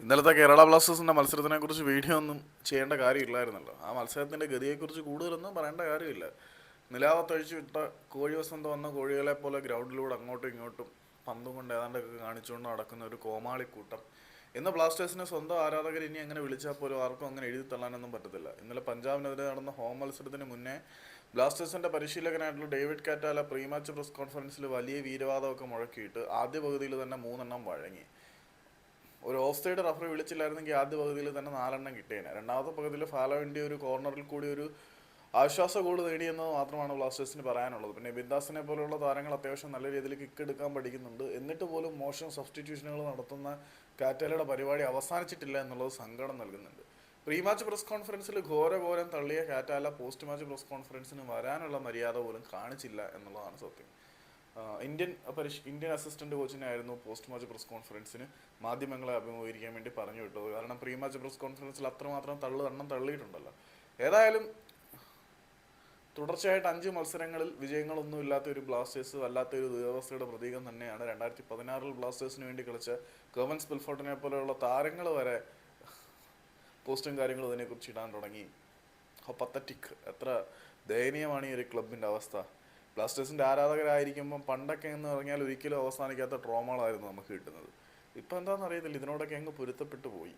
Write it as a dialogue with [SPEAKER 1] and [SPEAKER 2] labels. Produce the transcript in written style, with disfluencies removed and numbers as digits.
[SPEAKER 1] ഇന്നലത്തെ കേരള ബ്ലാസ്റ്റേഴ്സിന്റെ മത്സരത്തിനെ കുറിച്ച് വീഡിയോ ഒന്നും ചെയ്യേണ്ട കാര്യമില്ലായിരുന്നല്ലോ. ആ മത്സരത്തിന്റെ ഗതിയെക്കുറിച്ച് കൂടുതലൊന്നും പറയേണ്ട കാര്യമില്ല. നിലാവത്തൊഴിച്ചു വിട്ട കോഴി വസന്തം വന്ന കോഴികളെ പോലെ ഗ്രൗണ്ടിലൂടെ അങ്ങോട്ടും ഇങ്ങോട്ടും പന്തും കൊണ്ട് ഏതാണ്ടൊക്കെ കാണിച്ചുകൊണ്ട് നടക്കുന്ന ഒരു കോമാളിക്കൂട്ടം. ഇന്ന് ബ്ലാസ്റ്റേഴ്സിന് സ്വന്തം ആരാധകർ ഇനി അങ്ങനെ വിളിച്ചാൽ പോലും ആർക്കും അങ്ങനെ എഴുതി തള്ളാനൊന്നും പറ്റത്തില്ല. ഇന്നലെ പഞ്ചാബിനെതിരെ നടന്ന ഹോം മത്സരത്തിന് മുന്നേ ബ്ലാസ്റ്റേഴ്സിന്റെ പരിശീലകനായിട്ടുള്ള David Catala pre match press കോൺഫറൻസിൽ വലിയ വീരവാദമൊക്കെ മുഴക്കിയിട്ട് ആദ്യ പകുതിയിൽ തന്നെ 3 വഴങ്ങി. ഒരു ഓഫ് സൈഡ് റഫറി വിളിച്ചില്ലായിരുന്നെങ്കിൽ ആദ്യ പകുതിയിൽ തന്നെ 4 കിട്ടിയേനെ. രണ്ടാമത്തെ പകുതിയിൽ ഫാലോവിൻ്റെ ഒരു കോർണറിൽ കൂടി ഒരു ആശ്വാസ ഗോൾ നേടിയെന്നത് മാത്രമാണ് ബ്ലാസ്റ്റേഴ്സിന് പറയാനുള്ളത്. പിന്നെ ബിന്ദാസിനെ പോലുള്ള താരങ്ങൾ അത്യാവശ്യം നല്ല രീതിയിൽ കിക്ക് എടുക്കാൻ പഠിക്കുന്നുണ്ട്. എന്നിട്ട് പോലും മോശം സബ്സ്റ്റിറ്റ്യൂഷനുകൾ നടത്തുന്ന കാറ്റാലയുടെ പരിപാടി അവസാനിച്ചിട്ടില്ല എന്നുള്ളത് സങ്കടം നൽകുന്നുണ്ട്. പ്രീ മാച്ച് പ്രസ് കോൺഫറൻസിൽ ഘോരം തള്ളിയ കാറ്റാല പോസ്റ്റ് മാച്ച് പ്രസ് കോൺഫറൻസിന് വരാനുള്ള മര്യാദ പോലും കാണിച്ചില്ല എന്നുള്ളതാണ് സത്യം. ഇന്ത്യൻ അസിസ്റ്റന്റ് കോച്ചിനായിരുന്നു പോസ്റ്റ് മാച്ച് പ്രസ് കോൺഫറൻസിന് മാധ്യമങ്ങളെ അഭിമുഖീകരിക്കാൻ വേണ്ടി പറഞ്ഞു വിട്ടത്. കാരണം പ്രീ മാച്ച് പ്രസ് കോൺഫറൻസിൽ അത്രമാത്രം തള്ളിയിട്ടുണ്ടല്ലോ. ഏതായാലും തുടർച്ചയായിട്ട് 5 മത്സരങ്ങളിൽ വിജയങ്ങളൊന്നും ഇല്ലാത്ത ഒരു ബ്ലാസ്റ്റേഴ്സ് വല്ലാത്തൊരു ദുരവസ്ഥയുടെ പ്രതീകം തന്നെയാണ്. 2016 ബ്ലാസ്റ്റേഴ്സിന് വേണ്ടി കളിച്ച കെവൻ സ്പിൽഫോർട്ടിനെ പോലെയുള്ള താരങ്ങൾ വരെ പോസ്റ്റും കാര്യങ്ങളും ഇതിനെക്കുറിച്ച് ഇടാൻ തുടങ്ങി. പത്തറ്റിക്. എത്ര ദയനീയമാണ് ഈ ഒരു ക്ലബിൻ്റെ അവസ്ഥ. ബ്ലാസ്റ്റേഴ്സിൻ്റെ ആരാധകരായിരിക്കുമ്പം പണ്ടൊക്കെ എന്ന് പറഞ്ഞാൽ ഒരിക്കലും അവസാനിക്കാത്ത ട്രോമകളായിരുന്നു നമുക്ക് കിട്ടുന്നത്. ഇപ്പം എന്താണെന്ന് അറിയത്തില്ല, ഇതിനോടൊക്കെ അങ്ങ് പൊരുത്തപ്പെട്ടു പോയി.